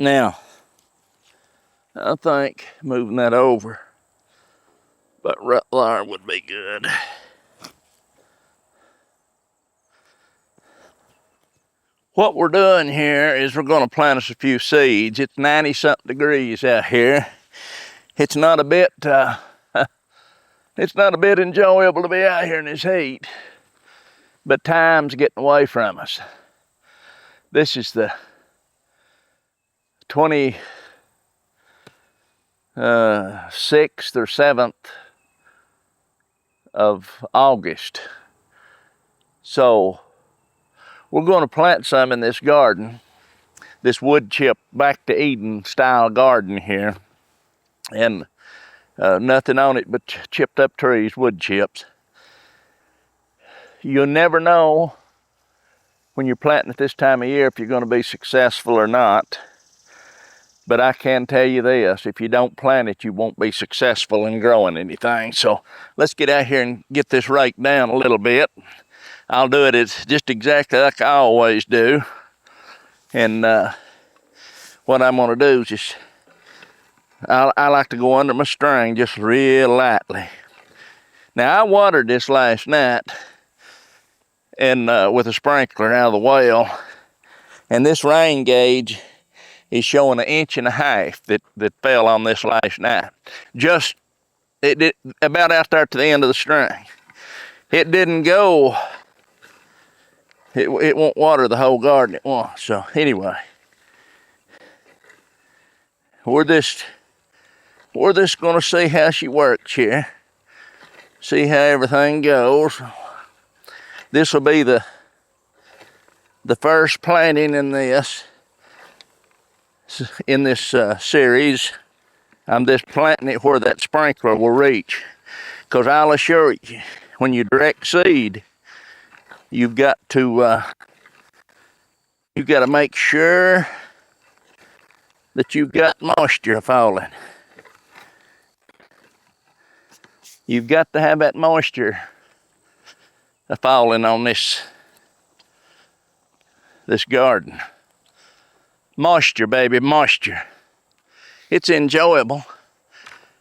Now, I think moving that over, but right there would be good. What we're doing here is we're going to plant us a few seeds. It's 90-something degrees out here. It's not a bit enjoyable to be out here in this heat, but time's getting away from us. This is the 26th or 7th of August. So we're going to plant some in this garden, this wood chip back to Eden style garden here. And nothing on it but chipped up trees, wood chips. You'll never know when you're planting at this time of year if you're going to be successful or not. But I can tell you this, if you don't plant it, you won't be successful in growing anything. So let's get out here and get this raked down a little bit. I'll do it just exactly like I always do. And what I'm going to do is just, I like to go under my string just real lightly. Now I watered this last night and with a sprinkler out of the well, and this rain gauge is showing 1.5 inches that fell on this last night. Just it about out there to the end of the string. It didn't go. It won't water the whole garden at once. So anyway, we're just going to see how she works here. See how everything goes. This will be the first planting in this series. I'm just planting it where that sprinkler will reach, because I'll assure you, when you direct seed, you've got to make sure that you've got moisture falling. You've got to have that moisture falling on this garden. Moisture, baby, moisture. It's enjoyable.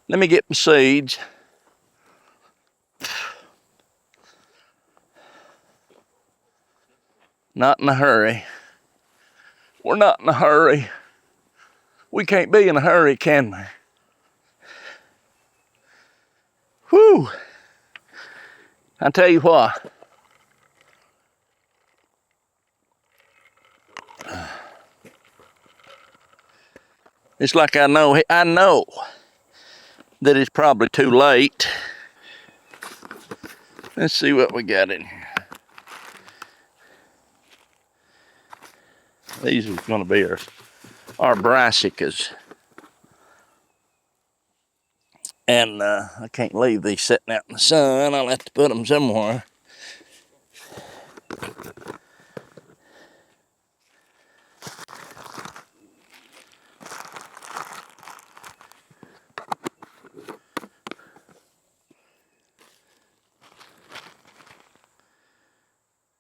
Let me get my seeds. Not in a hurry. We're not in a hurry. We can't be in a hurry, can we? Whew. I tell you what. It's like I know that it's probably too late. Let's see what we got in here. These are going to be our brassicas. And I can't leave these sitting out in the sun. I'll have to put them somewhere.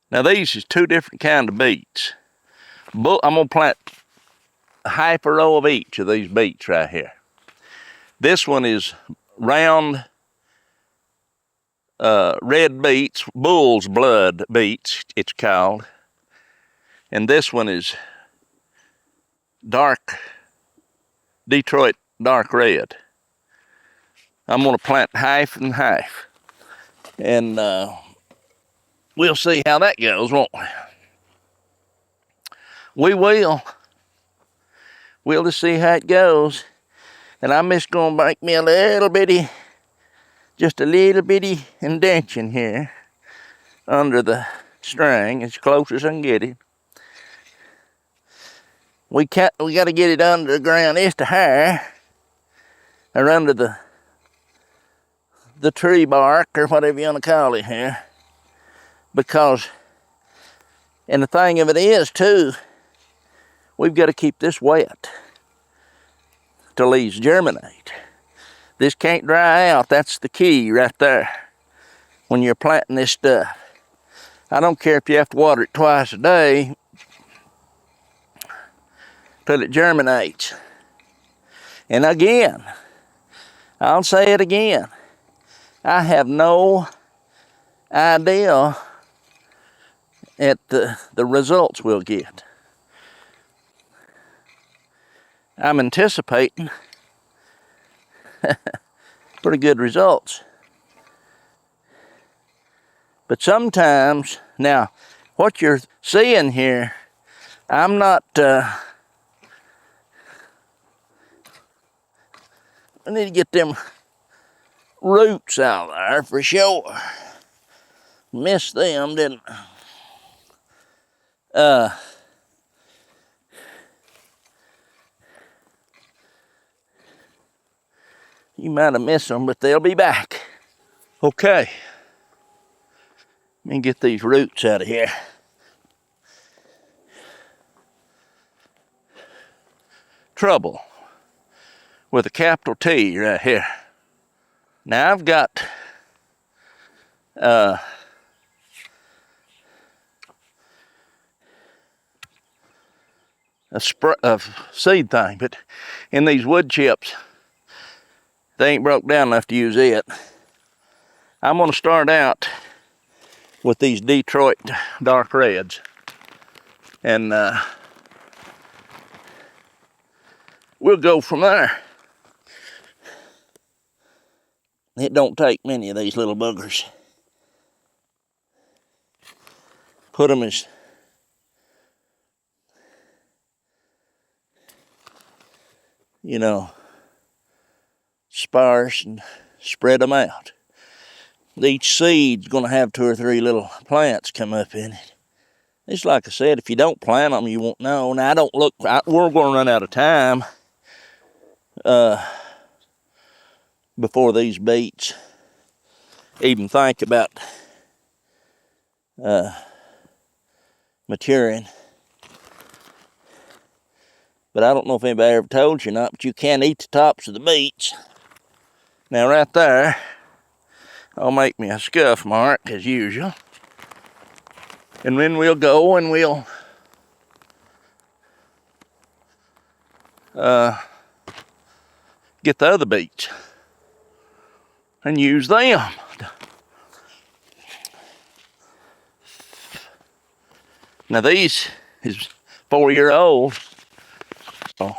Now these is two different kind of beets. I'm going to plant half a row of each of these beets right here. This one is round red beets, bull's blood beets, it's called. And this one is dark, Detroit dark red. I'm going to plant half and half. And we'll see how that goes, won't we? We will. We'll just see how it goes. And I'm just going to make me just a little bitty indention here under the string, as close as I can get it. We got to get it under the ground just a hair, or under the tree bark, or whatever you want to call it here. Because, and the thing of it is too, we've got to keep this wet till these germinate. This can't dry out. That's the key right there when you're planting this stuff. I don't care if you have to water it twice a day. till it germinates. And again, I'll say it again, I have no idea at the results we'll get. I'm anticipating pretty good results. But sometimes, now, what you're seeing here, I'm not, I need to get them roots out there for sure. Missed them, didn't I? You might have missed them, but they'll be back. Okay, let me get these roots out of here. Trouble with a capital T right here. Now I've got a seed thing, but in these wood chips, they ain't broke down enough to use it. I'm gonna start out with these Detroit dark reds, and we'll go from there. It don't take many of these little boogers. Put them as sparse and spread them out. Each seed's gonna have 2 or 3 little plants come up in it. It's like I said, if you don't plant them, you won't know. Now we're gonna run out of time before these beets even think about maturing. But I don't know if anybody ever told you or not, but you can eat the tops of the beets. Now right there, I'll make me a scuff mark as usual. And then we'll go and we'll get the other beets and use them. Now these is 4-year-old. So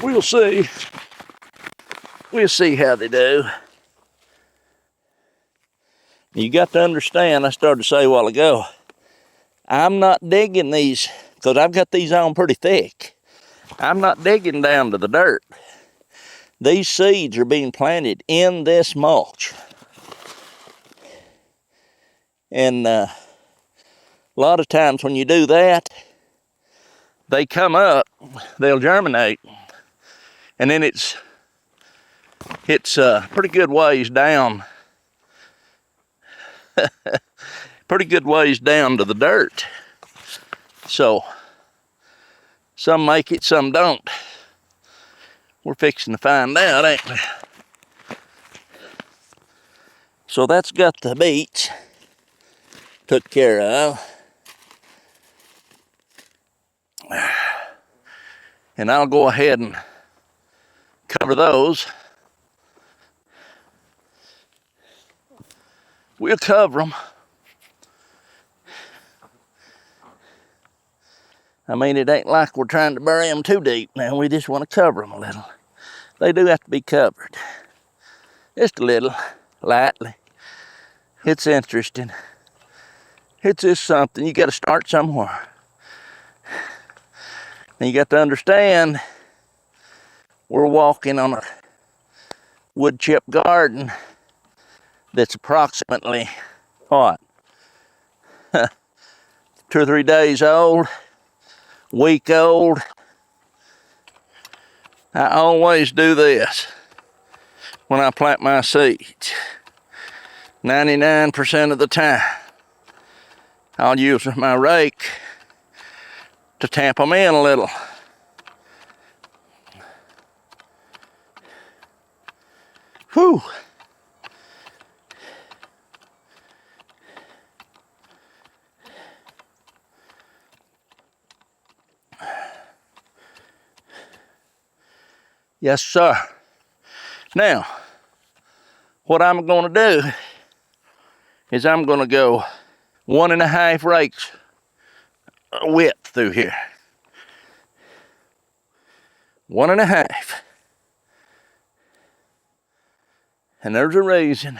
we'll see. We'll see how they do. You got to understand, I started to say a while ago, I'm not digging these, because I've got these on pretty thick. I'm not digging down to the dirt. These seeds are being planted in this mulch. And a lot of times when you do that, they come up, they'll germinate, and then it's pretty good ways down. Pretty good ways down to the dirt. So some make it, some don't. We're fixing to find out, ain't we? So that's got the beets took care of. And I'll go ahead and cover those. We'll cover them. I mean, it ain't like we're trying to bury them too deep now. We just want to cover them a little. They do have to be covered. Just a little, lightly. It's interesting. It's just something. You got to start somewhere. And you got to understand, we're walking on a wood chip garden that's approximately, what, 2 or 3 days old, week old. I always do this when I plant my seeds. 99% of the time, I'll use my rake to tamp them in a little. Whew. Yes, sir. Now, what I'm going to do is I'm going to go 1.5 rakes width through here. 1.5. And there's a reason.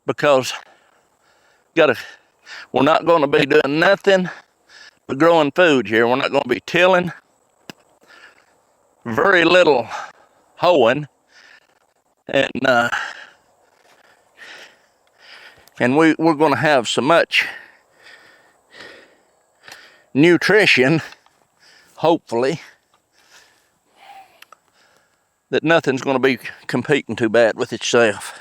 Because we're not going to be doing nothing but growing food here. We're not going to be tilling. Very little hoeing. And we're going to have so much nutrition, hopefully, that nothing's going to be competing too bad with itself.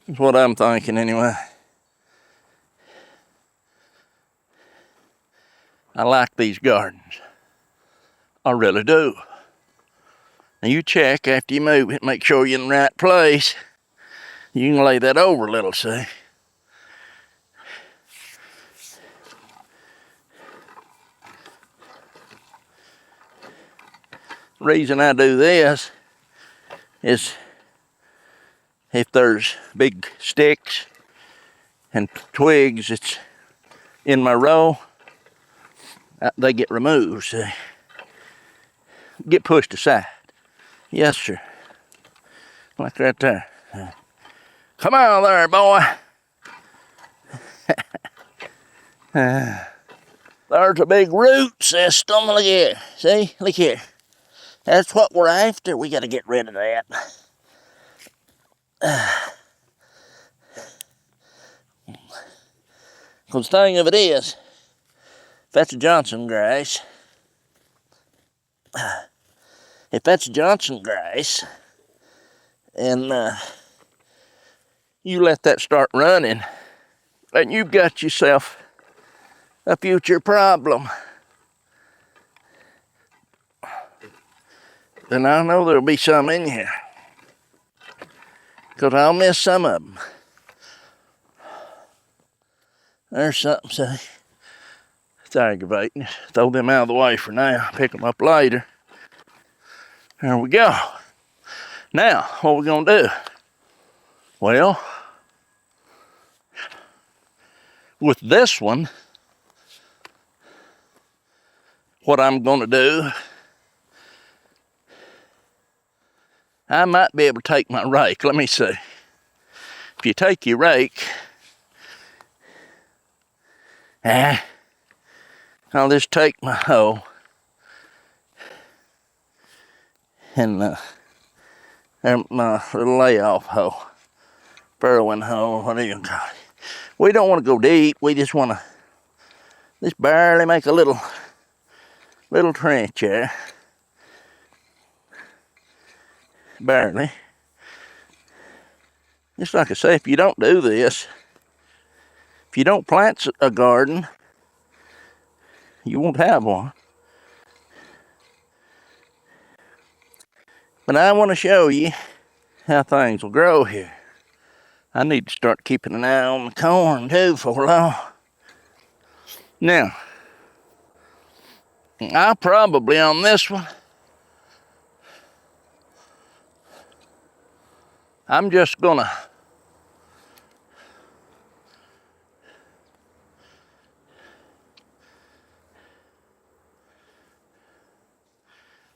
That's what I'm thinking anyway. I like these gardens. I really do. Now you check after you move it, make sure you're in the right place. You can lay that over a little, see? The reason I do this is if there's big sticks and twigs that's in my row, they get removed, see? Get pushed aside. Yes, sir. Like right there. Come on there, boy. There's a big root system. Look here. See? Look here. That's what we're after. We got to get rid of that. Because the thing of it is, if that's a Johnson grass, and you let that start running, and you've got yourself a future problem. Then I know there'll be some in here, because I'll miss some of them. There's something, see? It's aggravating. Throw them out of the way for now. Pick them up later. There we go. Now, what we're going to do? Well, with this one, what I'm going to do, I might be able to take my rake. Let me see. If you take your rake, I'll just take my hoe and my little layoff hoe, furrowing hoe, whatever you call it. We don't want to go deep. We just want to just barely make a little trench there. Barely. Just like I say, if you don't do this, if you don't plant a garden, you won't have one. But I want to show you how things will grow here. I need to start keeping an eye on the corn too for long. Now, I'll probably on this one, I'm just gonna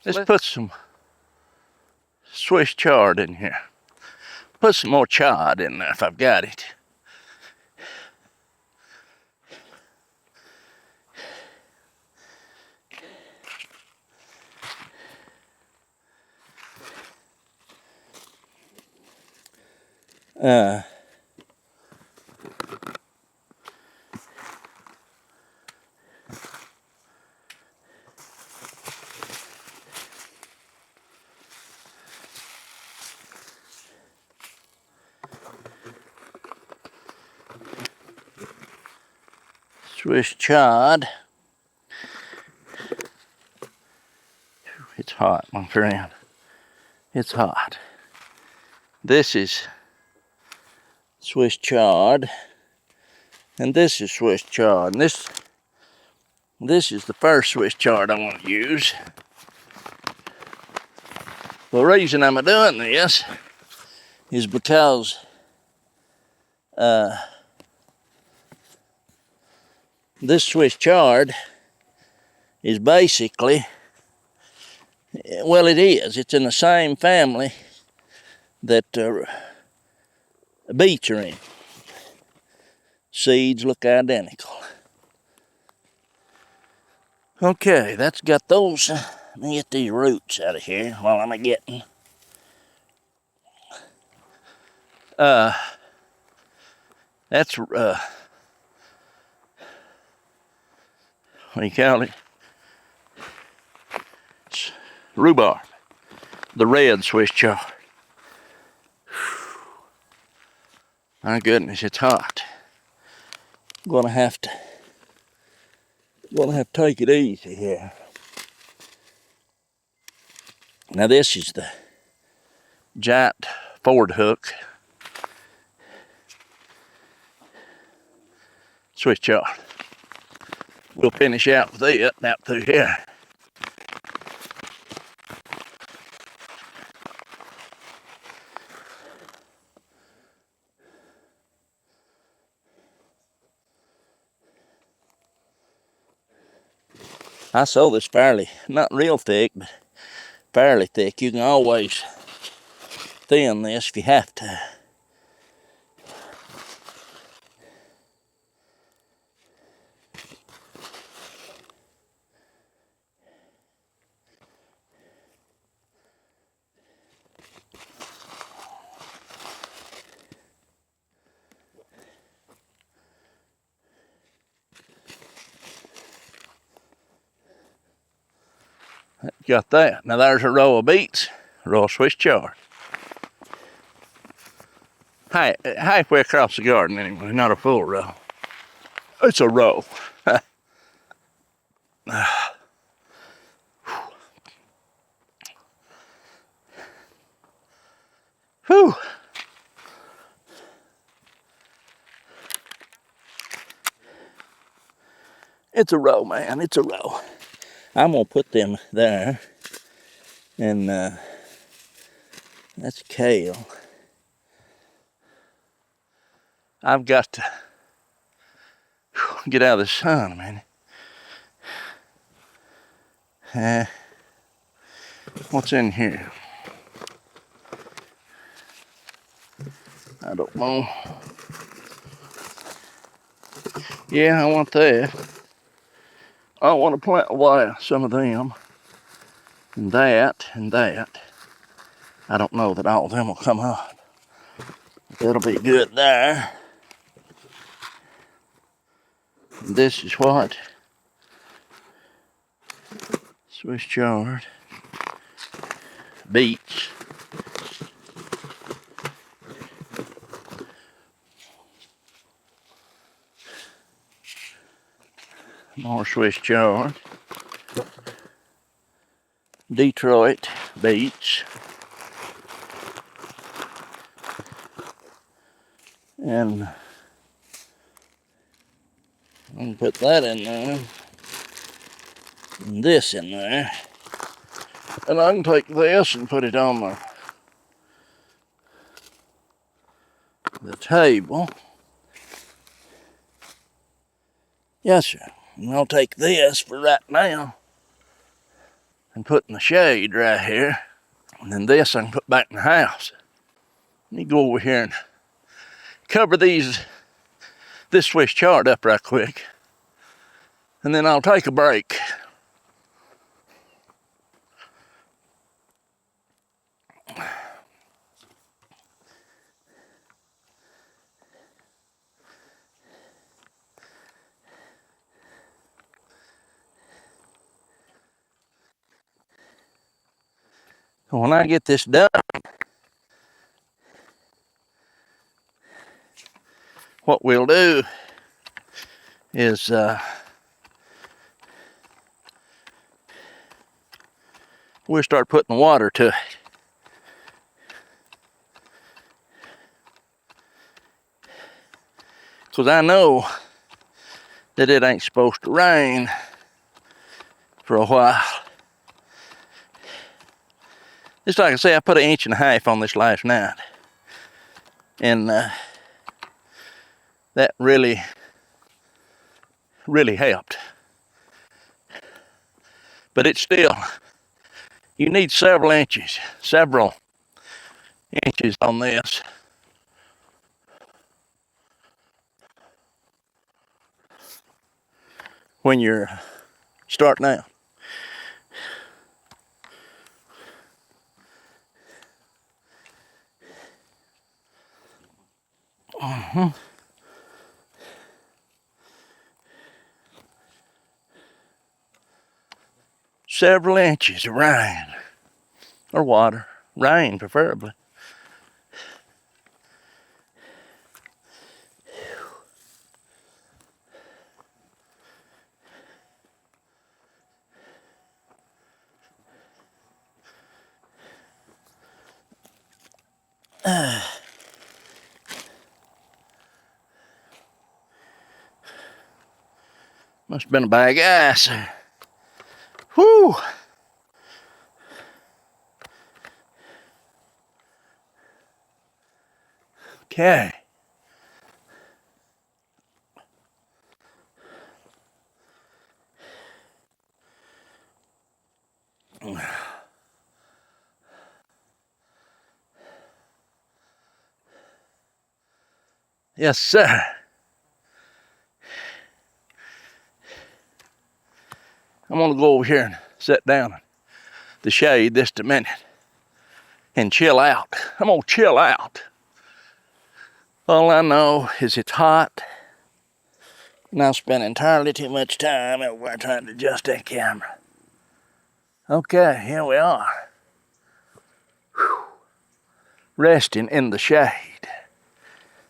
let's put some Swiss chard in here. Put some more chard in there if I've got it. Swiss chard. It's hot, my friend. It's hot. This is Swiss chard, and this is Swiss chard. And this This is the first Swiss chard I want to use. The reason I'm doing this is because this Swiss chard is basically, well, it is. It's in the same family that beets are in. Seeds look identical. Okay, that's got those. Let me get these roots out of here while I'm getting. That's what do you call it? It's rhubarb, the red Swiss chard. My goodness, it's hot. I'm gonna have to take it easy here. Now this is the giant Ford hook Swiss chard. We'll finish out with it out through here. I sow this fairly, not real thick, but fairly thick. You can always thin this if you have to. Got that. Now there's a row of beets, a row of Swiss chard. Halfway across the garden anyway, not a full row. It's a row. Whew. It's a row, man, it's a row. I'm gonna put them there, and that's kale. I've got to get out of the sun, man. What's in here? I don't know. Yeah, I want that. I want to plant away some of them. And that, and that. I don't know that all of them will come up. It'll be good there. And this is what? Swiss chard. Beets. More Swiss chard. Detroit beets. And I'm gonna put that in there. And this in there. And I can take this and put it on the table. Yes, sir. And I'll take this for right now and put in the shade right here. And then this I can put back in the house. Let me go over here and cover this Swiss chard up right quick. And then I'll take a break. So when I get this done, what we'll do is we'll start putting water to it. Because I know that it ain't supposed to rain for a while. Just like I say, I put 1.5 inches on this last night. And that really helped. But it's still, you need several inches on this. When you're starting out. Several inches of rain, or water, rain preferably. Must have been a bag of ice. Whew. Okay. Yes, sir. I'm gonna go over here and sit down in the shade just a minute and chill out. I'm gonna chill out. All I know is it's hot, and I spend entirely too much time over trying to adjust that camera. Okay, here we are. Whew. Resting in the shade.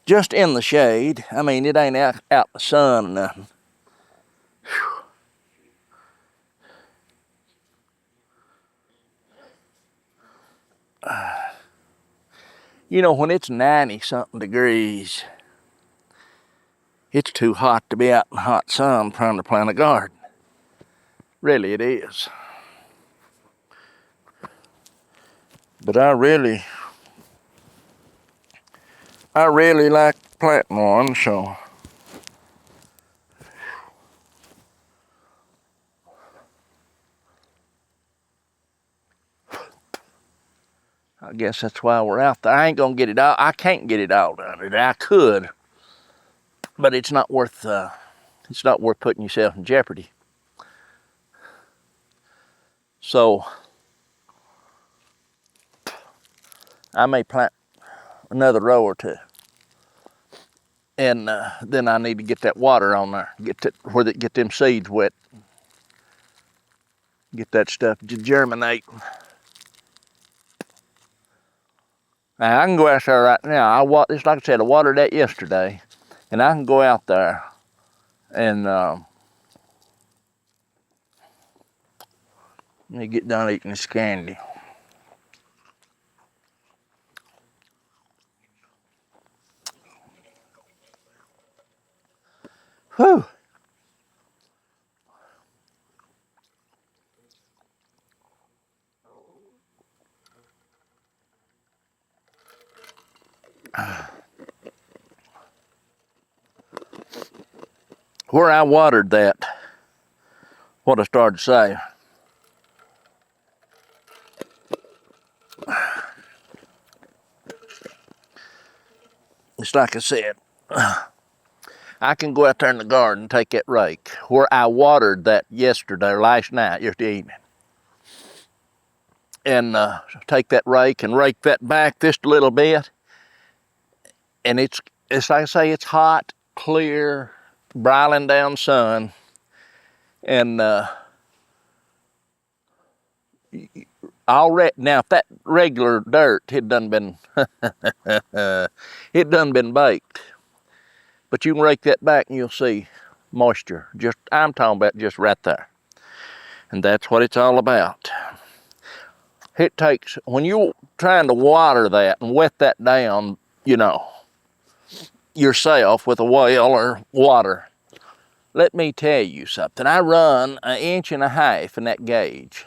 Just in the shade. I mean, it ain't out in the sun or nothing. You know, when it's 90-something degrees, it's too hot to be out in the hot sun trying to plant a garden. Really, it is. But I really like planting one, so. I guess that's why we're out there. I ain't gonna get it out. I can't get it all done today. I could, but it's not worth putting yourself in jeopardy. So I may plant another row or two, and then I need to get that water on there, get them seeds wet, get that stuff to germinate. Now, I can go out there right now. Just like I said, I watered that yesterday, and I can go out there and let me get done eating this candy. Whew. Where I watered that, what I started to say, it's like I said, I can go out there in the garden and take that rake. Where I watered that yesterday evening, and take that rake and rake that back just a little bit. And it's like I say, it's hot, clear, broiling down sun, and already now if that regular dirt had done been it done been baked, but you can rake that back and you'll see moisture. I'm talking about just right there, and that's what it's all about. It takes, when you're trying to water that and wet that down, you know, yourself with a well or water, let me tell you something. I run 1.5 inches in that gauge.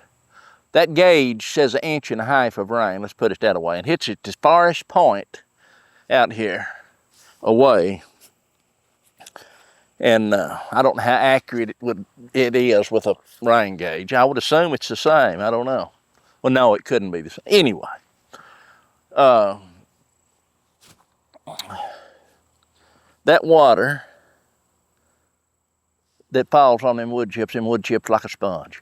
That gauge says 1.5 inches of rain, let's put it that way, and hits it the farthest point out here away. And I don't know how accurate it is with a rain gauge. I would assume it's the same. I don't know. Well, no, it couldn't be the same. Anyway, that water that falls on them wood chips like a sponge.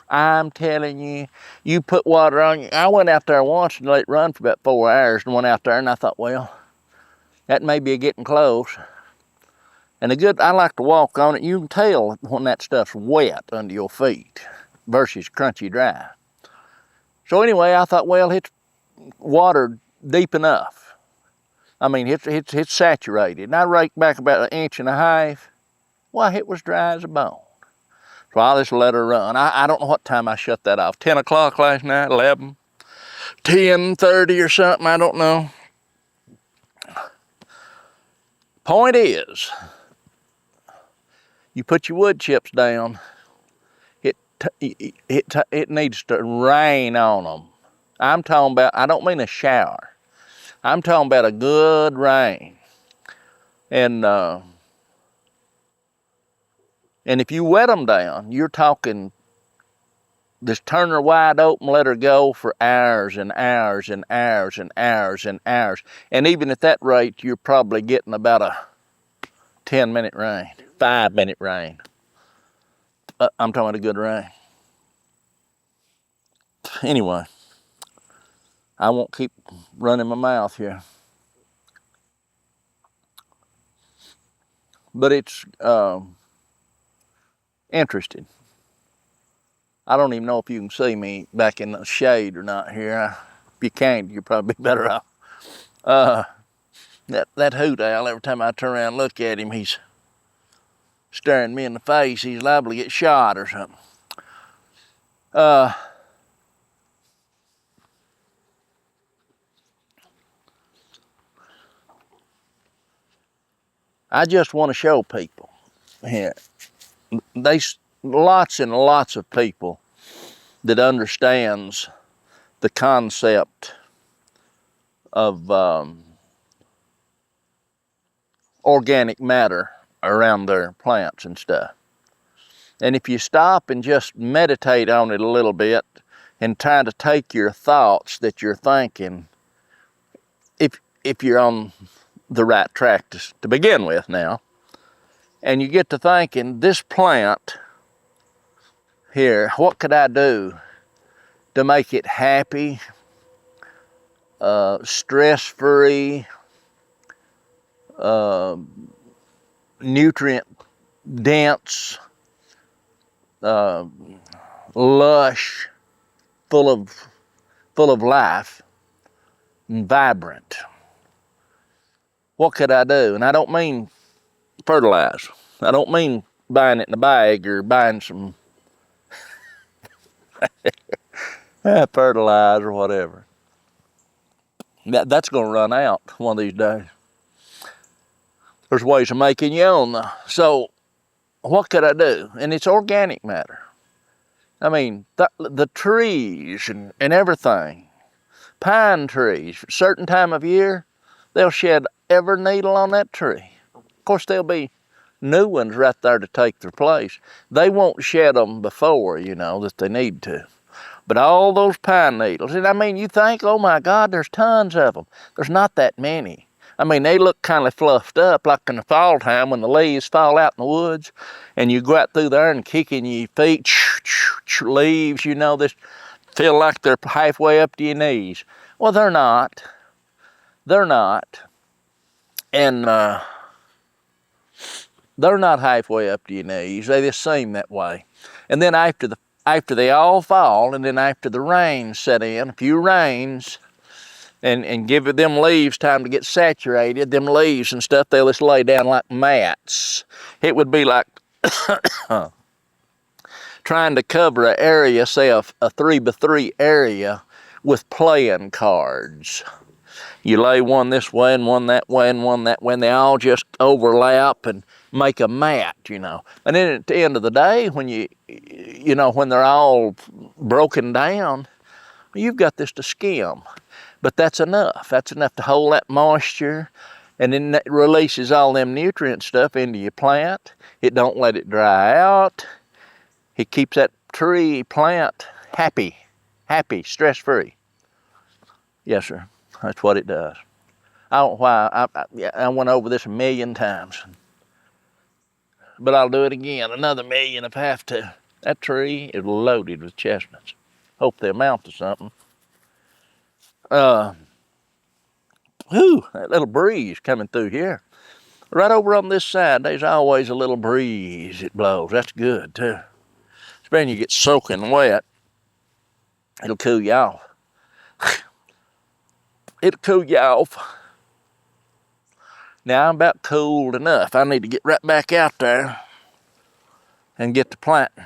I'm telling you, you put water on you. I went out there once and let it run for about 4 hours and went out there and I thought, well, that may be getting close. And I like to walk on it. You can tell when that stuff's wet under your feet versus crunchy dry. So anyway, I thought, well, it's water deep enough. I mean, it's saturated. And I raked back about 1.5 inches. Well, it was dry as a bone. So I just let her run. I don't know what time I shut that off. 10 o'clock last night, 11, 10:30 or something, I don't know. Point is, you put your wood chips down, it needs to rain on them. I'm talking about, I don't mean a shower. I'm talking about a good rain. And if you wet them down, you're talking, just turn her wide open, let her go for hours and hours and hours and hours and hours. And even at that rate, you're probably getting about a 10-minute rain, 5-minute rain. I'm talking about a good rain. Anyway, I won't keep running my mouth here. But it's interesting. I don't even know if you can see me back in the shade or not here. If you can't, you're probably better off. That hoot owl, every time I turn around and look at him, he's staring me in the face. He's liable to get shot or something. I just want to show people here. There's lots and lots of people that understands the concept of organic matter around their plants and stuff. And if you stop and just meditate on it a little bit and try to take your thoughts that you're thinking, if you're on the right track to begin with now, and you get to thinking, this plant here, what could I do to make it happy, stress-free, nutrient-dense, lush, full of life, and vibrant. What could I do? And I don't mean fertilize. I don't mean buying it in a bag or buying some fertilizer or whatever. That's going to run out one of these days. There's ways of making your own though. So what could I do? And it's organic matter. I mean, the trees and everything, pine trees, certain time of year, they'll shed every needle on that tree. Of course, there'll be new ones right there to take their place. They won't shed them before, that they need to. But all those pine needles, and I mean, you think, oh my God, there's tons of them. There's not that many. I mean, they look kind of fluffed up, like in the fall time when the leaves fall out in the woods, and you go out through there and kicking your feet, leaves, this feel like they're halfway up to your knees. Well, they're not. They're not. And they're not halfway up to your knees. They just seem that way. And then after they all fall, and then after the rains set in, a few rains, and give them leaves time to get saturated, them leaves and stuff, they'll just lay down like mats. It would be like trying to cover an area, say a 3x3 area, with playing cards. You lay one this way and one that way and one that way, and they all just overlap, and make a mat, you know. And then at the end of the day, when when they're all broken down, you've got this to skim. But that's enough. That's enough to hold that moisture, and then that releases all them nutrient stuff into your plant. It don't let it dry out. It keeps that plant happy, stress-free. Yes, sir. That's what it does. I don't know why. I went over this 1,000,000 times. But I'll do it again, another 1,000,000 if I have to. That tree is loaded with chestnuts. Hope they amount to something. That little breeze coming through here. Right over on this side, there's always a little breeze that blows. That's good too. Especially when you get soaking wet, it'll cool you off. It'll cool you off. Now I'm about cooled enough. I need to get right back out there and get to planting.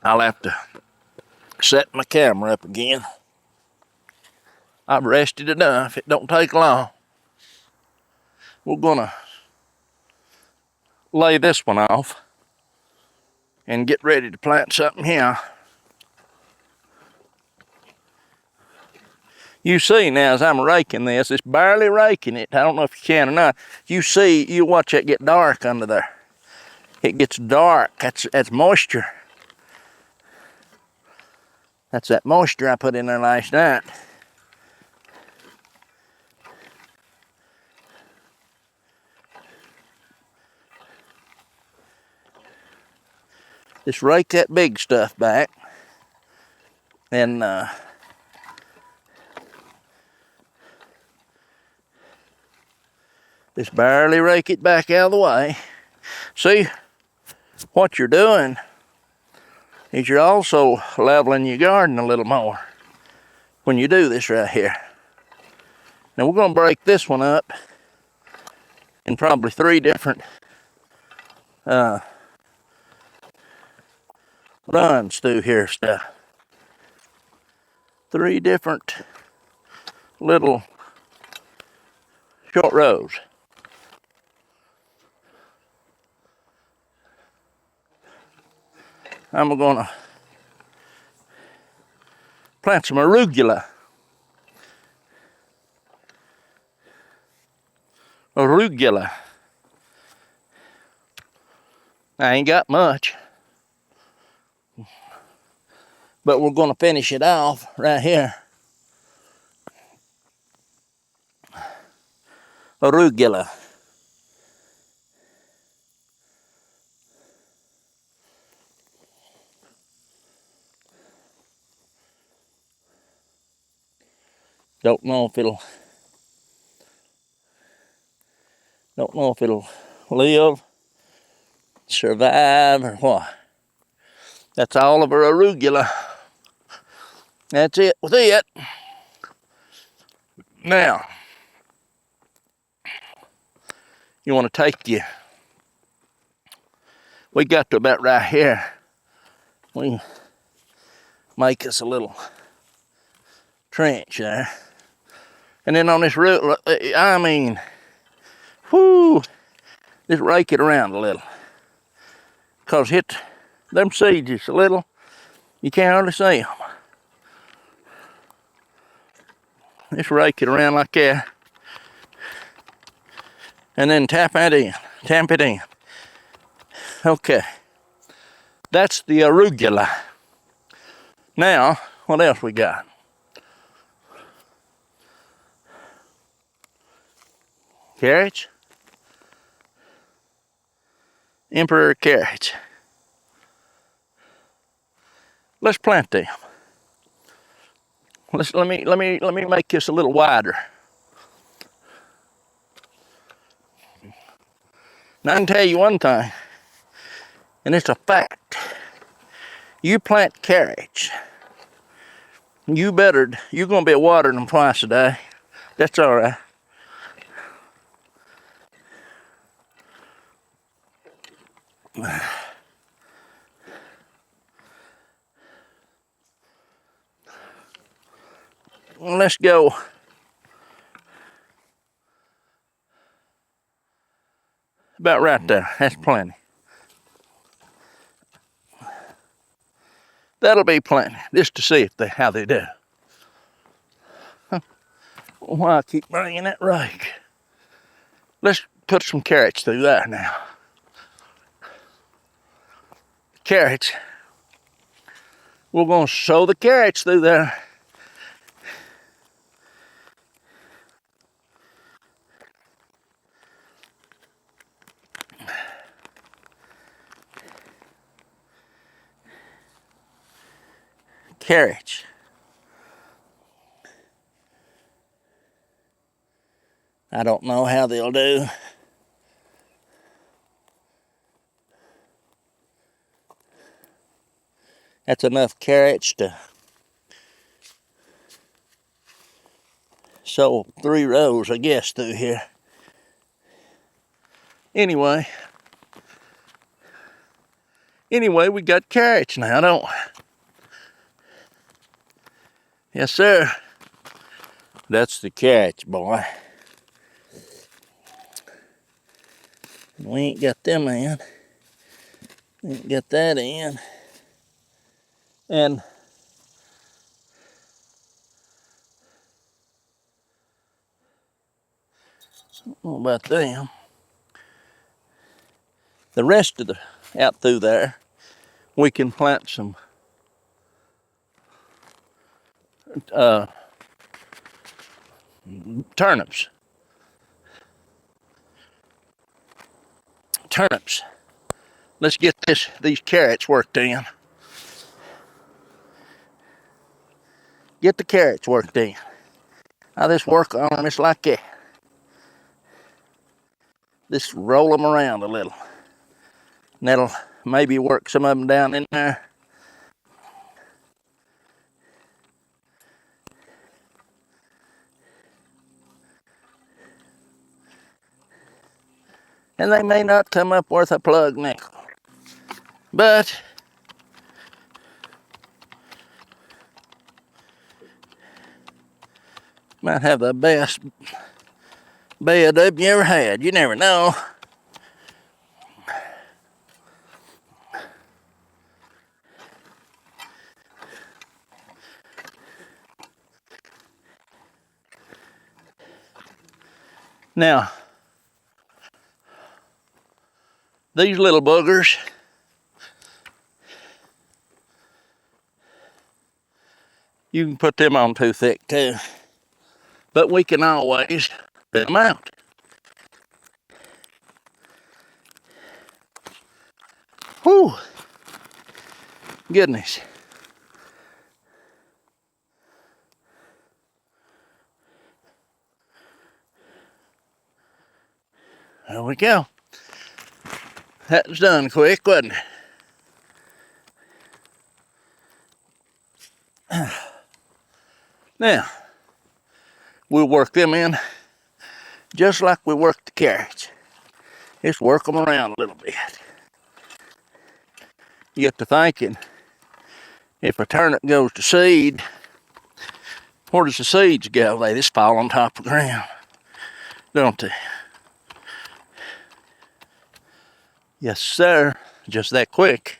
I'll have to set my camera up again. I've rested enough. It don't take long. We're gonna lay this one off and get ready to plant something here. You see now as I'm raking this, it's barely raking it. I don't know if you can or not. You watch that get dark under there. It gets dark. That's moisture. That's that moisture I put in there last night. Just rake that big stuff back and just barely rake it back out of the way. See, what you're doing is you're also leveling your garden a little more when you do this right here. Now we're gonna break this one up in probably 3 different runs through here stuff. 3 different little short rows. I'm gonna plant some arugula. Arugula. I ain't got much, but we're gonna finish it off right here. Arugula. Don't know if it'll live, survive, or what. That's all of our arugula. That's it with it. Now, you want to take we got to about right here. We make us a little trench there. And then on this root, I mean, just rake it around a little. Because hit them seeds just a little, you can't hardly see them. Just rake it around like that. And then tap it in. Okay. That's the arugula. Now, what else we got? Carrots. Emperor carrots. Let's plant them. Let me make this a little wider. Now I can tell you one thing, and it's a fact. You plant carrots, you're gonna be watering them twice a day. That's all right. Let's go About right there. That's plenty. That'll be plenty, just to see how they do. Why I keep bringing that rake? Let's put some carrots through there now. Carrots. We're going to sow the carrots through there. Carrots. I don't know how they'll do. That's enough carrots to sow 3 rows, I guess, through here. Anyway, we got carrots now, don't we? Yes, sir. That's the carrots, boy. We ain't got them in. We ain't got that in. And I don't know about them. The rest of the out through there, we can plant some turnips. Let's get these carrots worked in. Get the carrots worked in. I just work on them just like that. Just roll them around a little. And that'll maybe work some of them down in there. And they may not come up worth a plug nickel. But might have the best bed you ever had. You never know. Now, these little boogers, you can put them on too thick too. But we can always thin them out. Whew. Goodness. There we go. That was done quick, wasn't it? Now, we'll work them in just like we work the carrots. Just work them around a little bit. You get to thinking, if a turnip goes to seed, where does the seeds go? They just fall on top of the ground, don't they? Yes, sir. Just that quick.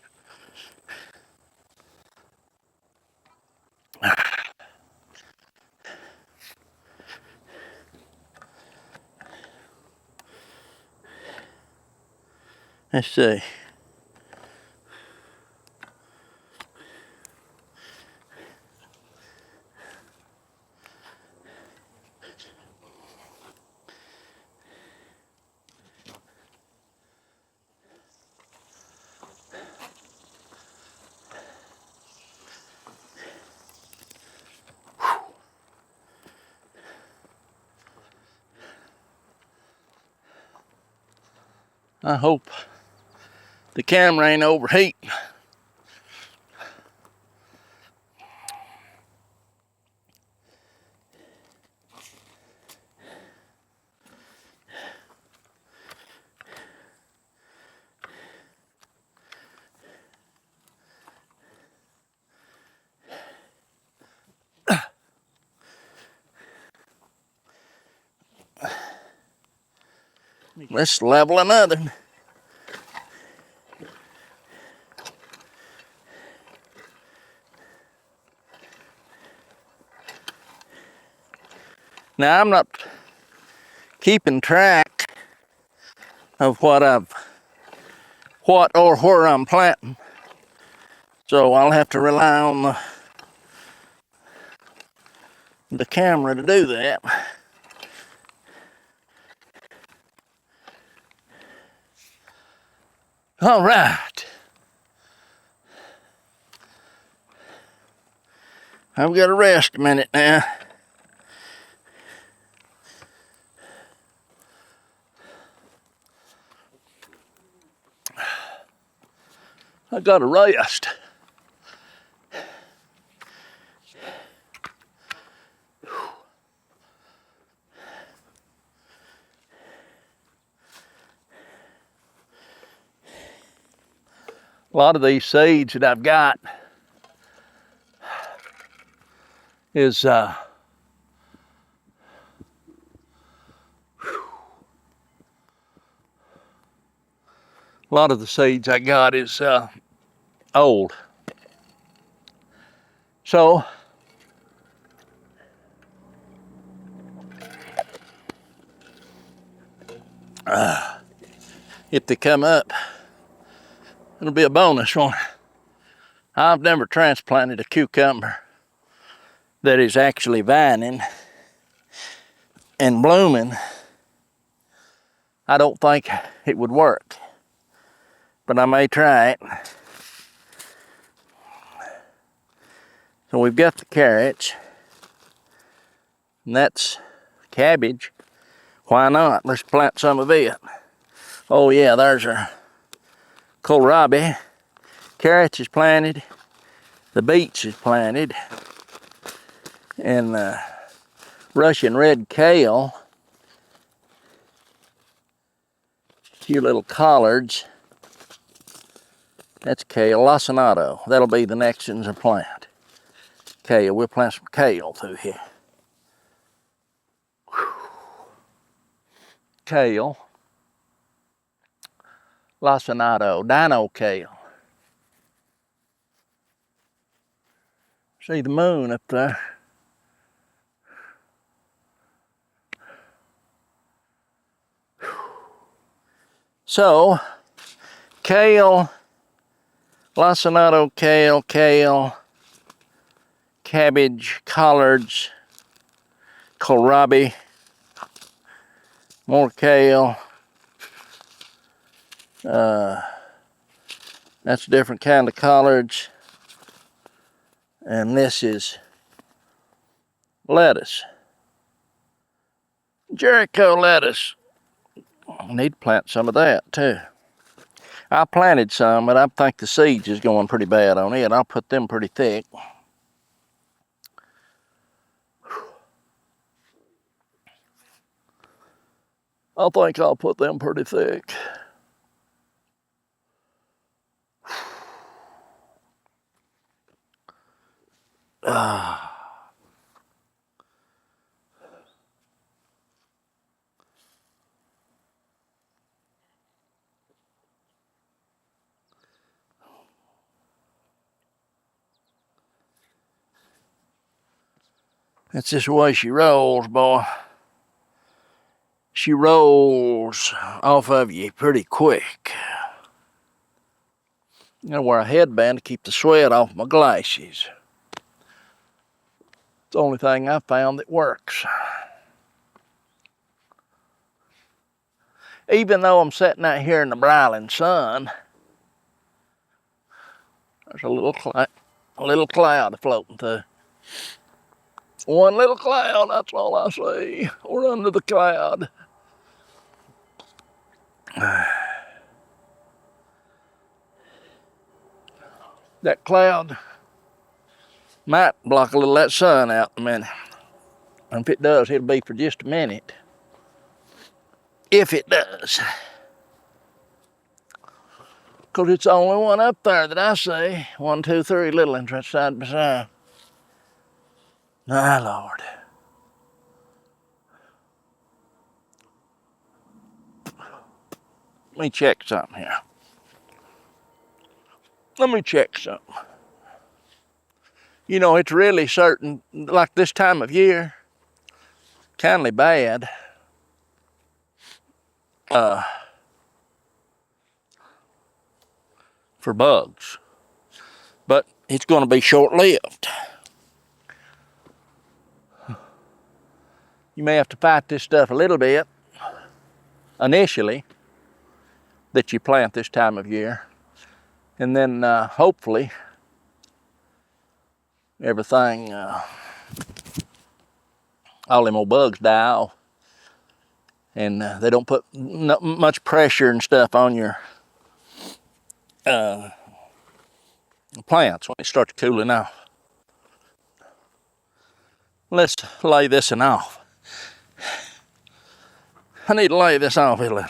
Let's see. I hope the camera ain't overheating. Let's level another. Now I'm not keeping track of what or where I'm planting, so I'll have to rely on the camera to do that. All right. I've got to rest a minute now. I got to rest. A lot of these seeds that I've got is a lot of the seeds I got is old. So if they come up, it'll be a bonus one. I've never transplanted a cucumber that is actually vining and blooming. I don't think it would work, but I may try it. So we've got the carrots, and that's cabbage. Why not? Let's plant some of it. Oh yeah, there's our kohlrabi. Carrots is planted, the beets is planted, and Russian red kale. A few little collards. That's kale, lacinato. That'll be the next ones to plant. Kale, we'll plant some kale through here. Kale, lacinato, dino kale. See the moon up there? So, kale, lacinato kale, cabbage, collards, kohlrabi, more kale. That's a different kind of collards. And this is lettuce. Jericho lettuce. I need to plant some of that too. I planted some, but I think the seeds is going pretty bad on it. I'll put them pretty thick. I think I'll put them pretty thick. That's just the way she rolls, boy. She rolls off of you pretty quick. I'm gonna wear a headband to keep the sweat off my glasses. It's the only thing I found that works. Even though I'm sitting out here in the broiling sun, there's a little cloud floating through. One little cloud, that's all I see. We're under the cloud. That cloud might block a little of that sun out in a minute. And if it does, it'll be for just a minute. If it does. Because it's the only one up there that I see. 1, 2, 3 little ones right side by side. My Lord. Let me check something here. Let me check something. You know, it's really certain, like this time of year, kindly bad. For bugs. But it's going to be short-lived. You may have to fight this stuff a little bit initially that you plant this time of year. And then hopefully everything, all them old bugs die off. And they don't put much pressure and stuff on your plants when it starts cooling off. Let's lay this one off. I need to lay this off a little.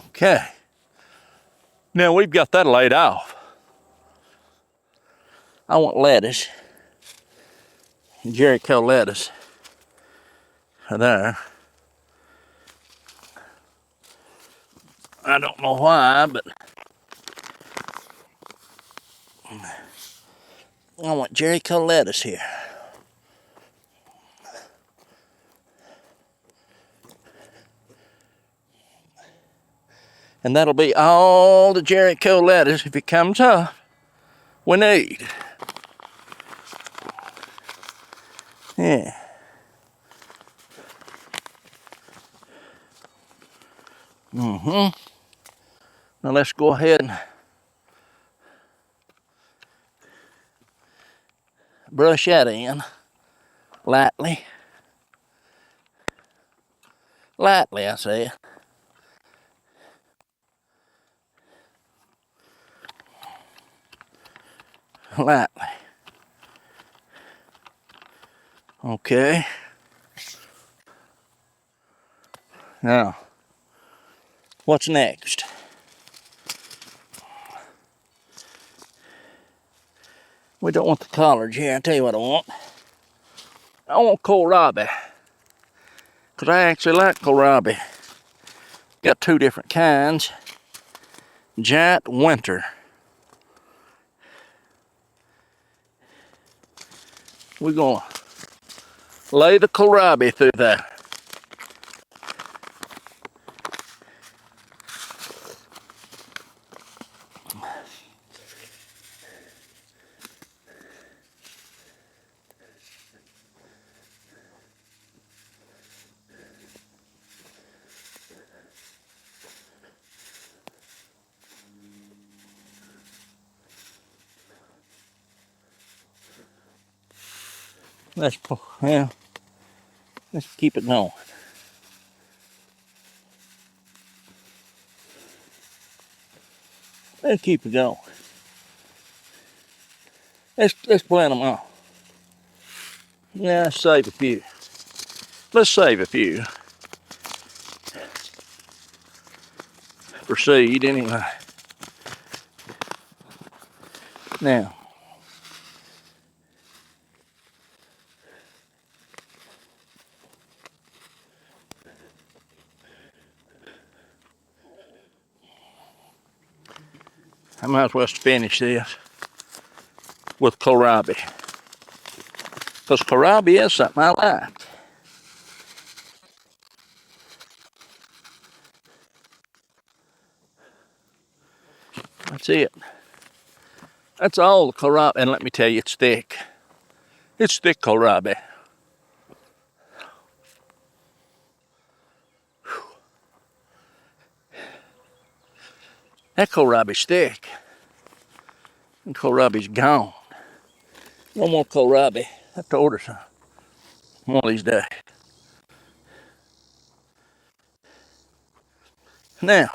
Okay. Now we've got that laid off. I want lettuce. Jericho lettuce. There. I don't know why, but I want Jericho lettuce here. And that'll be all the Jericho lettuce, if it comes up, we need. Yeah. Now let's go ahead and brush that in lightly. Lightly, I say. Lightly. Okay. Now, what's next? We don't want the collards here. I'll tell you what I want. I want kohlrabi. Because I actually like kohlrabi. Got two different kinds. Giant winter. We're going to lay the kohlrabi through there. Let's keep it going. Let's keep it going. Let's plant them all. Yeah, let's save a few. Let's save a few for seed anyway. Now, I might as well finish this with kohlrabi. Because kohlrabi is something I like. That's it. That's all the kohlrabi. And let me tell you, it's thick. It's thick kohlrabi. That kohlrabi's thick. And kohlrabi's gone. No more kohlrabi. I have to order some one of these days. Now,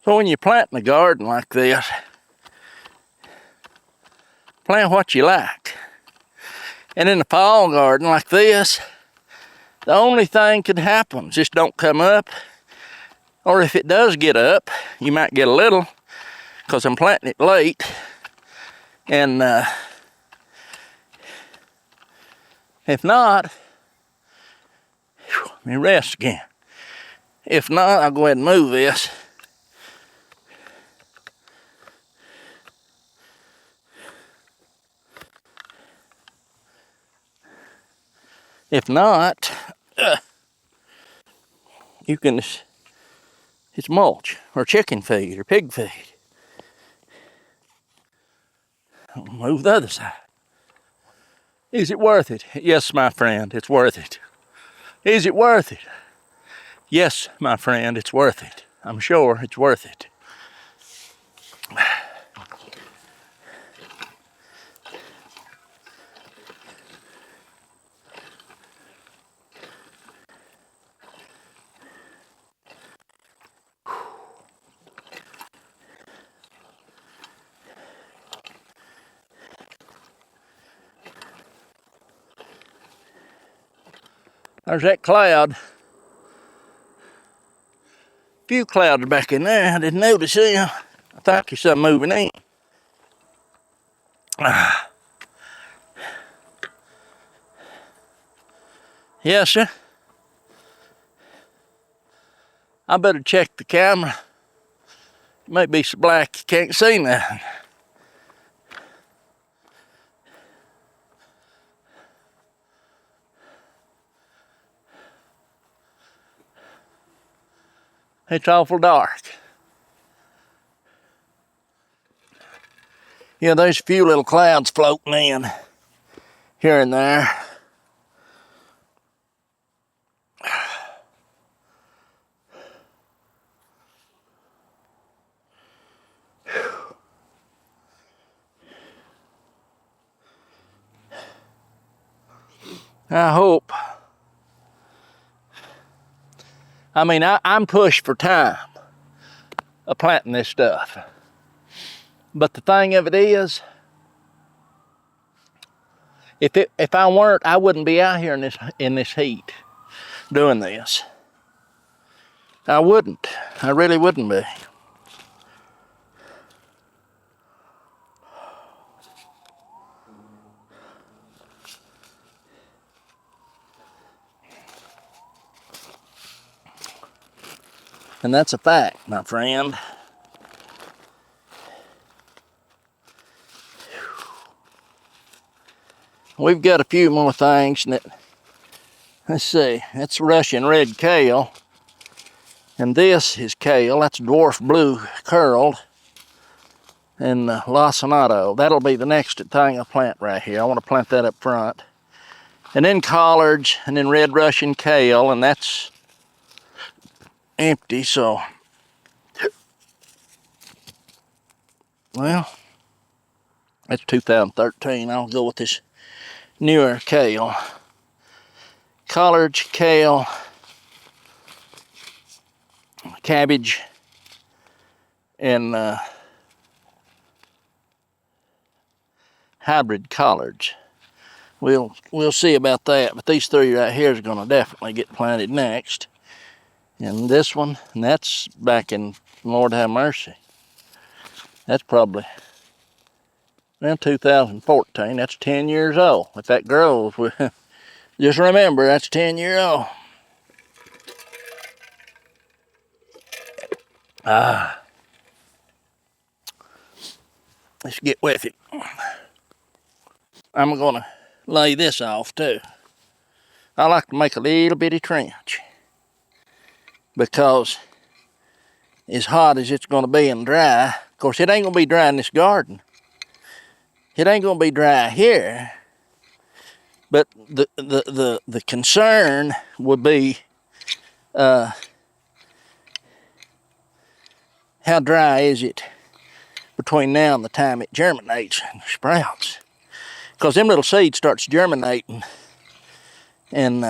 so when you plant in a garden like this, Plant what you like. And in a fall garden like this, the only thing could happen, just don't come up. Or if it does get up, you might get a little, because I'm planting it late. And if not, let me rest again. If not, I'll go ahead and move this. If not, you can, it's mulch or chicken feed or pig feed. I'll move the other side. Is it worth it? Yes, my friend, it's worth it. Is it worth it? Yes, my friend, it's worth it. I'm sure it's worth it. There's that cloud. A few clouds back in there. I didn't notice them. I thought there's something moving in. Yes, sir. I better check the camera. It may be so black you can't see nothing. It's awful dark. Yeah, there's a few little clouds floating in here and there. I hope. I mean, I'm pushed for time of planting this stuff. But the thing of it is, if I weren't, I wouldn't be out here in this heat doing this. I wouldn't. I really wouldn't be. And that's a fact, my friend. We've got a few more things that, let's see, that's Russian red kale. And this is kale, that's dwarf blue curled. And lacinato, that'll be the next thing I plant right here. I want to plant that up front. And then collards, and then red Russian kale, and that's empty, so. Well, that's 2013. I'll go with this newer kale. Collards, kale, cabbage, and hybrid collards. We'll see about that, but these three right here is going to definitely get planted next. And this one, and that's back in, Lord have mercy, that's probably, well, 2014, that's 10 years old. If that grows, just remember, that's 10 years old. Let's get with it. I'm gonna lay this off too. I like to make a little bitty trench because as hot as it's gonna be and dry, of course it ain't gonna be dry in this garden. It ain't gonna be dry here, but the concern would be how dry is it between now and the time it germinates and sprouts. Because them little seeds starts germinating and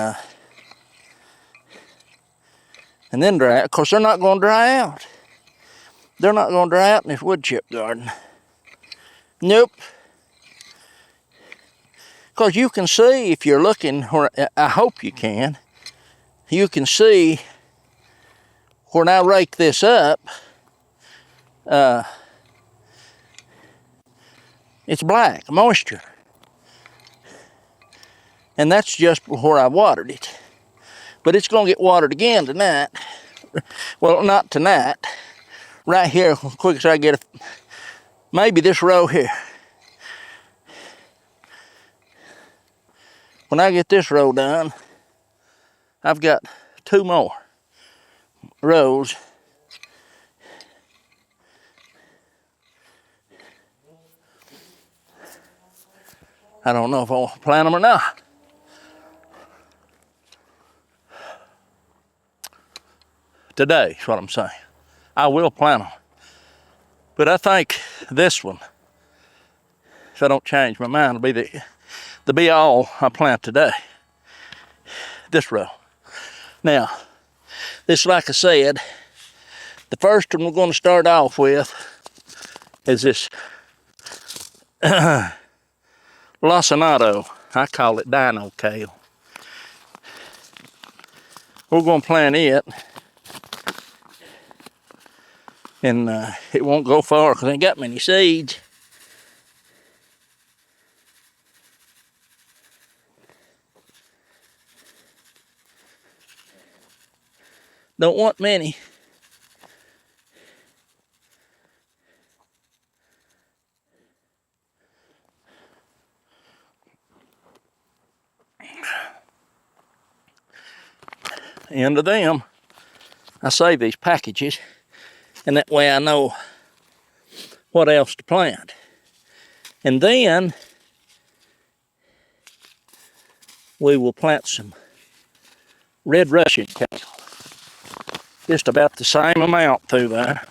then dry out. Of course, they're not going to dry out. They're not going to dry out in this wood chip garden. Nope. Because you can see, if you're looking, where I hope you can see when I rake this up, it's black, moisture. And that's just where I watered it. But it's going to get watered again tonight. Well, not tonight. Right here, quick as I get maybe this row here. When I get this row done, I've got 2 more rows. I don't know if I'll plant them or not. Today is what I'm saying. I will plant them. But I think this one, if I don't change my mind, will be the be all I plant today. This row. Now, this, like I said, the first one we're going to start off with is this lacinato. I call it dino kale. We're going to plant it, and it won't go far because I ain't got many seeds. Don't want many. End of them. I save these packages, and that way I know what else to plant. And then we will plant some red Russian kale. Just about the same amount through there.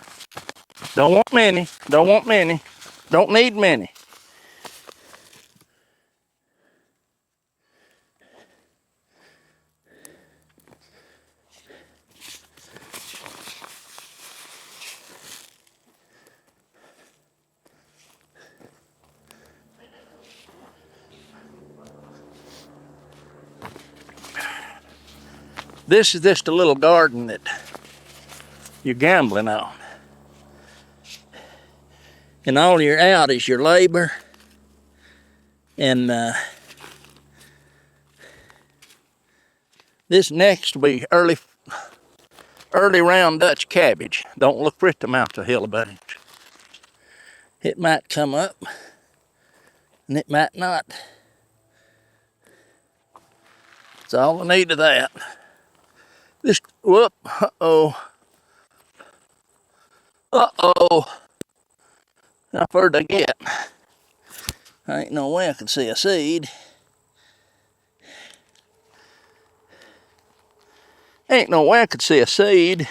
Don't want many, don't want many, don't need many. This is just a little garden that you're gambling on. And all you're out is your labor and this next will be early round Dutch cabbage. Don't look for it to mount a hill about it. It might come up and it might not. That's all I need of that. This, whoop, uh-oh. How far did I get? Ain't no way I can see a seed. Ain't no way I could see a seed.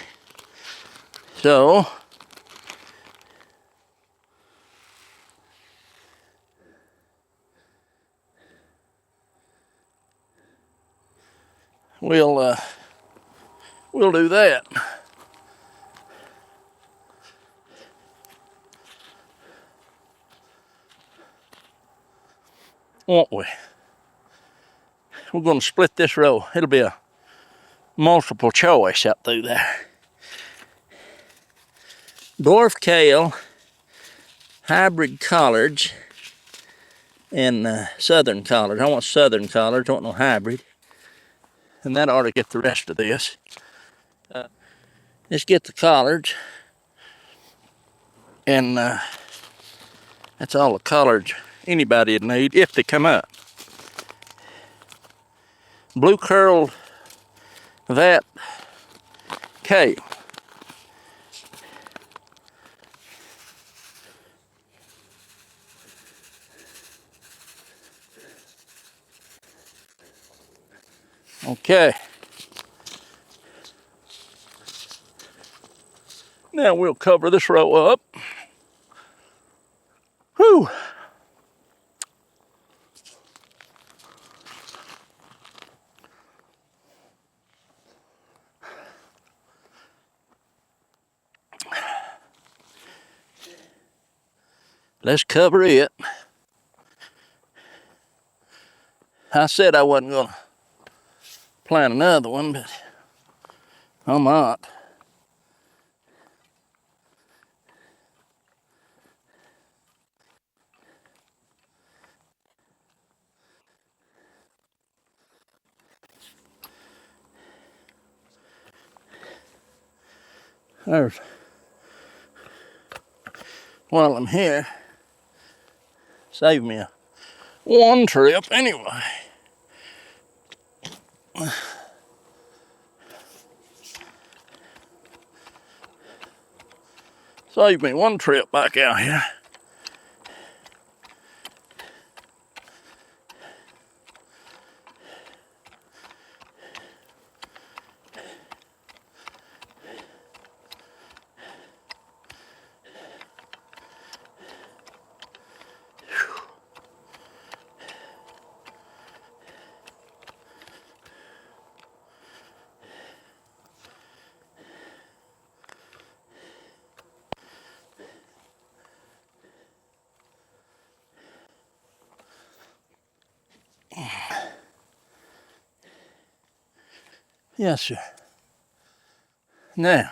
So, we'll do that. Won't we? We're going to split this row. It'll be a multiple choice out through there. Dwarf kale, hybrid collards, and southern collards. I want southern collards, I want no hybrid. And that ought to get the rest of this. Let's get the collards. And that's all the collards anybody would need if they come up. Blue curled vat kale. Okay. Now we'll cover this row up. Whew. Let's cover it. I said I wasn't gonna plant another one, but I might. There's, while I'm here, save me one trip anyway. Save me one trip back out here. Yes, sir. Now,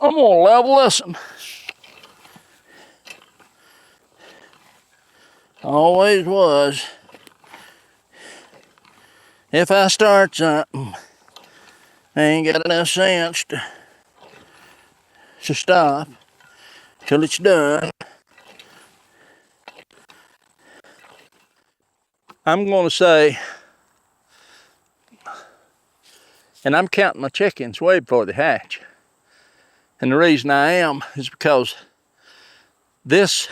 I'm gonna level this one. Always was. If I start something, I ain't got enough sense to stop till it's done. I'm gonna say, and I'm counting my chickens way before they hatch. And the reason I am is because this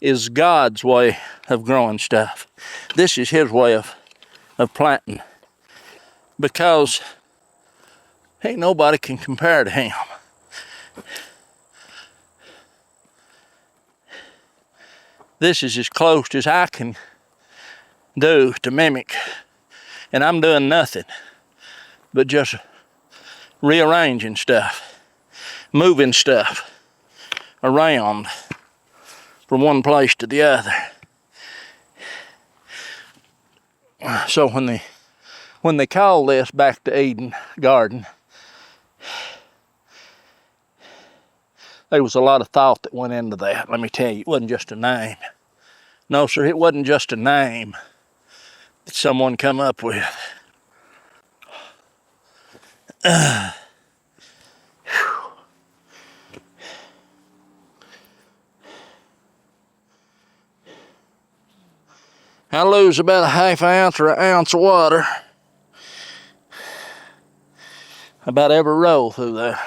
is God's way of growing stuff. This is his way of planting. Because ain't nobody can compare to him. This is as close as I can do to mimic. And I'm doing nothing but just rearranging stuff, moving stuff around from one place to the other. So when they call this Back to Eden Garden, there was a lot of thought that went into that. Let me tell you, it wasn't just a name. No, sir, it wasn't just a name that someone come up with. I lose about a half ounce or an ounce of water about every row through there.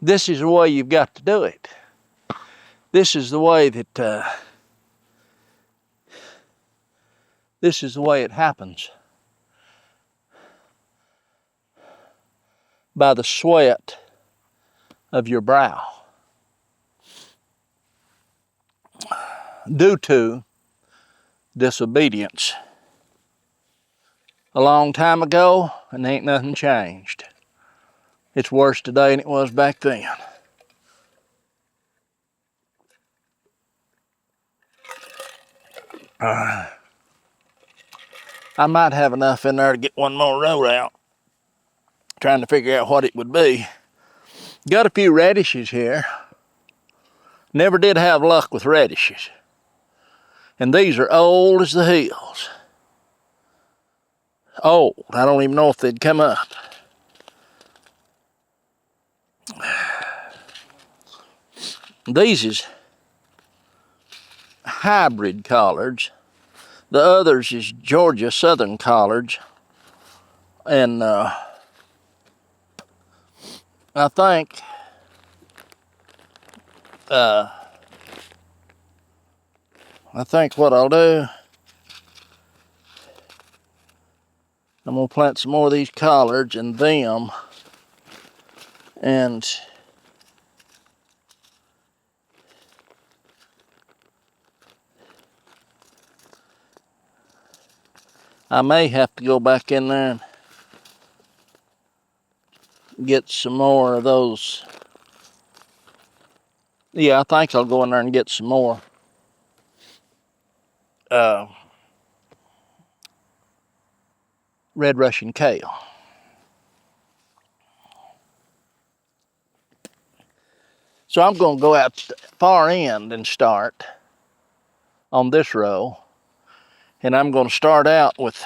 This is the way you've got to do it. This is the way that this is the way it happens. By the sweat of your brow. Due to disobedience. A long time ago, and ain't nothing changed. It's worse today than it was back then. I might have enough in there to get one more row out. Trying to figure out what it would be. Got a few radishes here. Never did have luck with radishes. And these are old as the hills. Old. I don't even know if they'd come up. These is hybrid collards. The others is Georgia Southern collards. And I think what I'll do, I'm gonna plant some more of these collards in them, and I may have to go back in there and get some more of those. Yeah, I think I'll go in there and get some more red Russian kale. So I'm going to go out to the far end and start on this row. And I'm going to start out with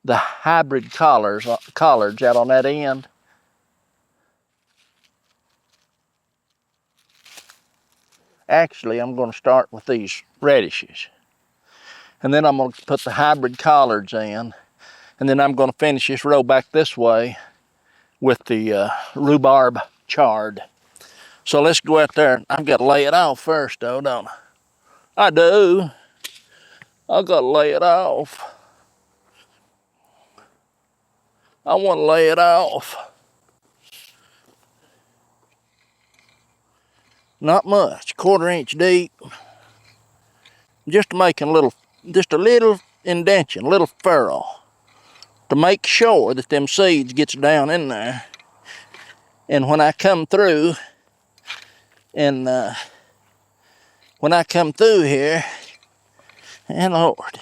the hybrid collards out on that end. Actually, I'm going to start with these radishes. And then I'm going to put the hybrid collards in. And then I'm going to finish this row back this way with the rhubarb chard. So let's go out there. I've got to lay it off first though, don't I? I do. I've got to lay it off. I want to lay it off. Not much, 1/4 inch deep. Just making just a little indentation, a little furrow to make sure that them seeds gets down in there. And when I come through, and when I come through here, and Lord,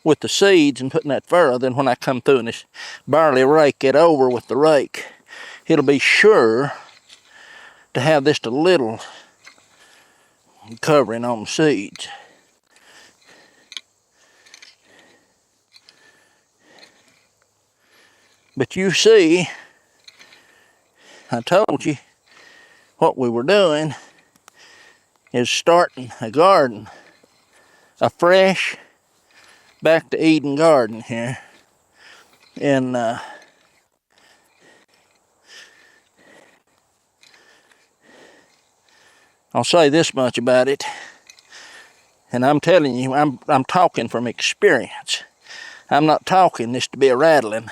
with the seeds and putting that furrow, then when I come through and just barely rake it over with the rake, it'll be sure to have just a little covering on the seeds. But you see, I told you what we were doing is starting a garden, a fresh back to Eden garden here. And I'll say this much about it, and I'm telling you, I'm talking from experience. I'm not talking this to be a rattling.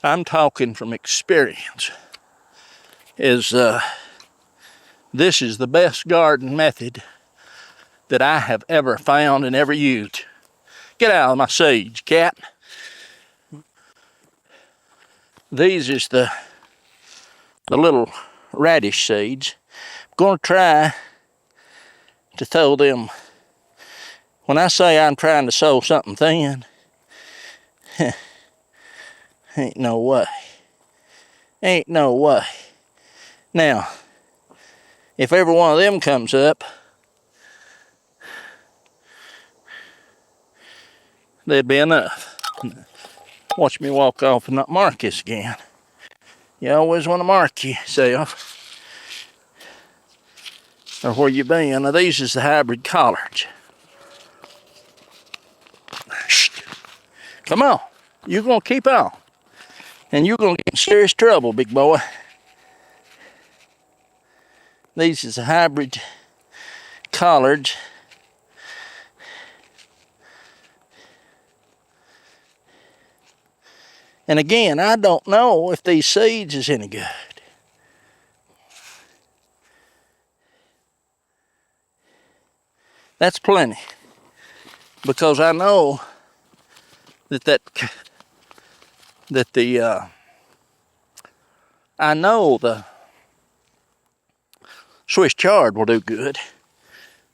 I'm talking from experience. This is the best garden method that I have ever found and ever used. Get out of my seeds, cat. These is the little radish seeds. I'm going to try to throw them. When I say I'm trying to sow something thin, ain't no way. Ain't no way. Now, if every one of them comes up, there'd be enough. Watch me walk off and not mark this again. You always want to mark yourself or where you been. Now these is the hybrid collards. Shh. Come on. You're going to keep on. And you're going to get in serious trouble, big boy. These is the hybrid collards. And again, I don't know if these seeds is any good. That's plenty. Because I know I know the Swiss chard will do good.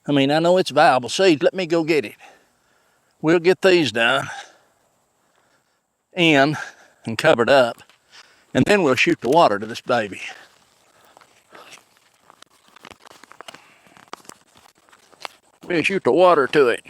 I mean, I know it's viable seeds. Let me go get it. We'll get these done in and covered up, and then we'll shoot the water to this baby. We'll shoot the water to it.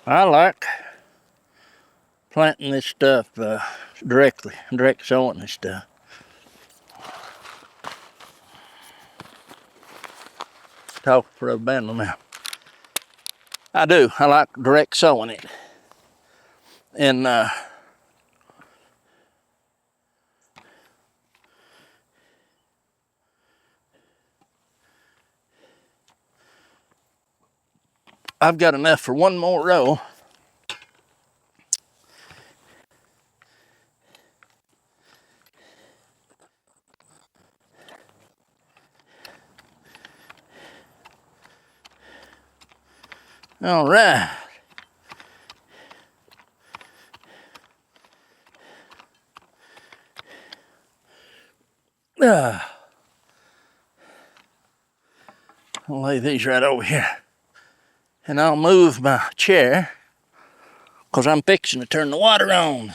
I like planting this stuff direct sowing this stuff. Talk for a band now. I do. I like direct sowing it. And I've got enough for one more row. All right. I'll lay these right over here. And I'll move my chair because I'm fixing to turn the water on.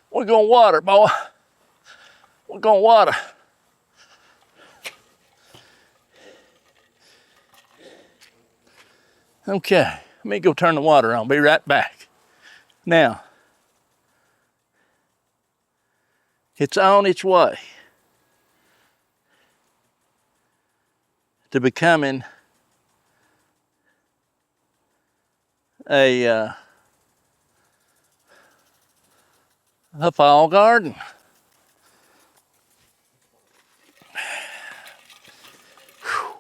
We're gonna water, boy. We're gonna water. Okay, let me go turn the water on. Be right back. Now, it's on its way to becoming a fall garden. Whew.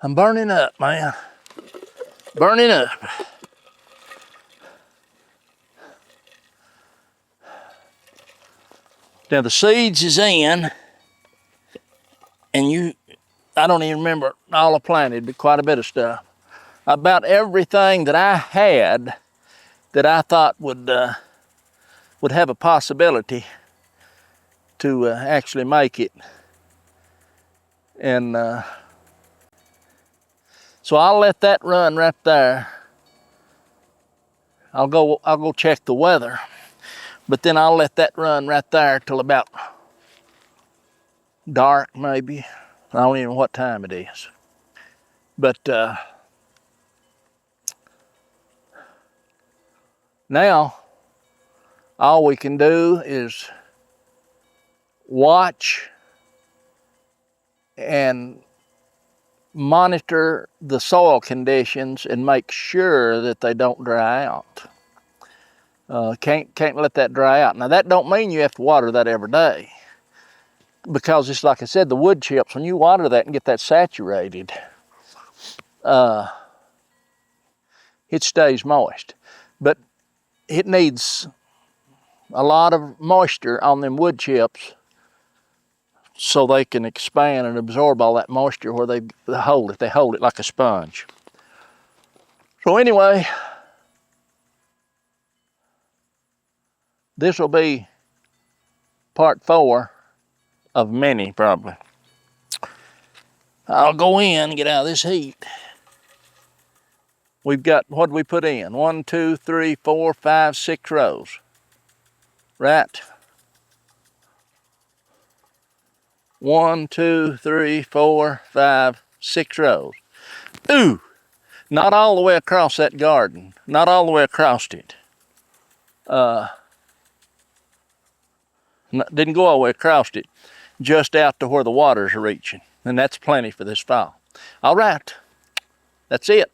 I'm burning up, man. Burning up. Now the seeds is in, and I don't even remember all I planted, but quite a bit of stuff. About everything that I had that I thought would have a possibility to actually make it. And so I'll let that run right there. I'll go check the weather, but then I'll let that run right there till about dark maybe. I don't even know what time it is. But now all we can do is watch and monitor the soil conditions and make sure that they don't dry out. Can't let that dry out. Now that don't mean you have to water that every day, because it's like I said, the wood chips, when you water that and get that saturated, it stays moist. But it needs a lot of moisture on them wood chips so they can expand and absorb all that moisture where they hold it. They hold it like a sponge. So anyway, this will be part 4 of many, probably. I'll go in and get out of this heat. We've got, what did we put in? 1, 2, 3, 4, 5, 6 rows. Right? 1, 2, 3, 4, 5, 6 rows. Ooh! Not all the way across that garden. Not all the way across it. Didn't go all the way across it. Just out to where the waters are reaching. And that's plenty for this fall. All right. That's it.